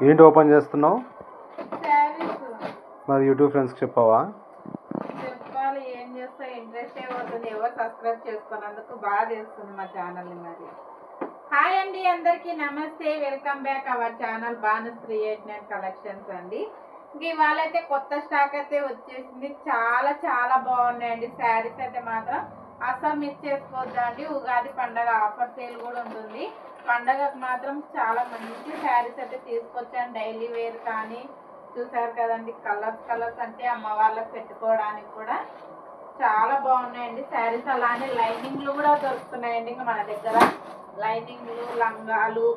ఏంటి ఓపెన్ చేస్తున్నావు? శారీస్. మరి యూట్యూబ్ ఫ్రెండ్స్కి చెప్పావా? చెప్పాలి, ఏం చేస్తా, ఇంట్రెస్ట్ అవుతుంది. ఎవరు సబ్స్క్రైబ్ చేసుకున్నందుకు బాగా చేస్తుంది మా ఛానల్ని. మరి హాయ్ అండి, అందరికీ నమస్తే, welcome back our channel Bhanusri 89 collections అండి. ఇంక ఇవాళ అయితే కొత్త స్టాక్ అయితే వచ్చేసింది. చాలా చాలా బాగున్నాయండి శారీస్ అయితే మాత్రం అసలు మిస్ చేసుకోవద్దండి. ఉగాది పండగ ఆఫర్ సేల్ కూడా ఉంటుంది. పండగకు మాత్రం చాలా మంచి శారీస్ అయితే తీసుకొచ్చాను. డైలీ వేర్ కానీ చూసారు కదండి, కలర్స్ అంటే అమ్మ వాళ్ళకి పెట్టుకోవడానికి కూడా చాలా బాగున్నాయండి శారీస్. అలానే లైనింగ్లు కూడా దొరుకుతున్నాయండి. ఇంకా మన దగ్గర లైనింగ్లు, లంగాలు,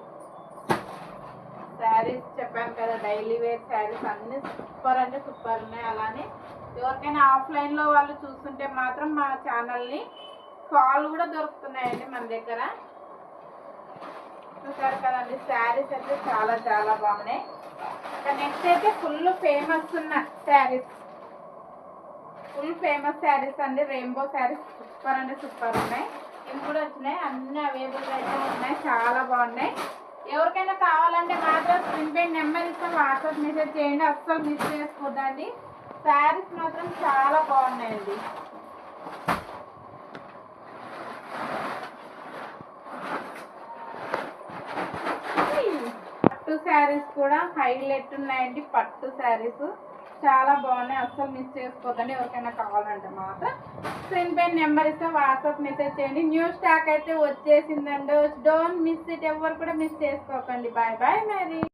శారీస్ చెప్పాను కదా, డైలీ వేర్ శారీస్ అన్నీ సూపర్ అంటే సూపర్ ఉన్నాయి. అలానే ఎవరికైనా ఆఫ్లైన్లో వాళ్ళు చూస్తుంటే మాత్రం మా ఛానల్ని ఫాల్ కూడా దొరుకుతున్నాయండి మన దగ్గర. చూసారు కదండి, శారీస్ అయితే చాలా చాలా బాగున్నాయి. నెక్స్ట్ అయితే ఫుల్ ఫేమస్ ఉన్న శారీస్, ఫుల్ ఫేమస్ శారీస్ అండి. రెయిన్బో శారీస్ సూపర్ అంటే సూపర్ ఉన్నాయి. ఇవి కూడా వచ్చినాయి, అన్ని అవైలబుల్ అయితే ఉన్నాయి, చాలా బాగున్నాయి. ఎవరికైనా కావాలంటే మాత్రం స్క్రీన్ పై నెంబర్ ఇస్తాం, వాట్సాప్ మెసేజ్ చేయండి, అస్సలు మిస్ చేసుకోవద్దండి. శారీస్ మాత్రం చాలా బాగున్నాయండి. పట్టు శారీస్ కూడా హైలైట్ ఉన్నాయండి. పట్టు శారీస్ చాలా బాగున్నాయి, అస్సలు మిస్ చేసుకోవద్దండి. ఎవరికైనా కావాలంటే మాత్రం స్క్రీన్ పై నెంబర్ ఇస్తే వాట్సాప్ మెసేజ్ చేయండి. న్యూ స్టాక్ అయితే వచ్చేసిందండి, డోంట్ మిస్ ఇట్. ఎవరు కూడా మిస్ చేసుకోకండి. బాయ్ బాయ్ మరి.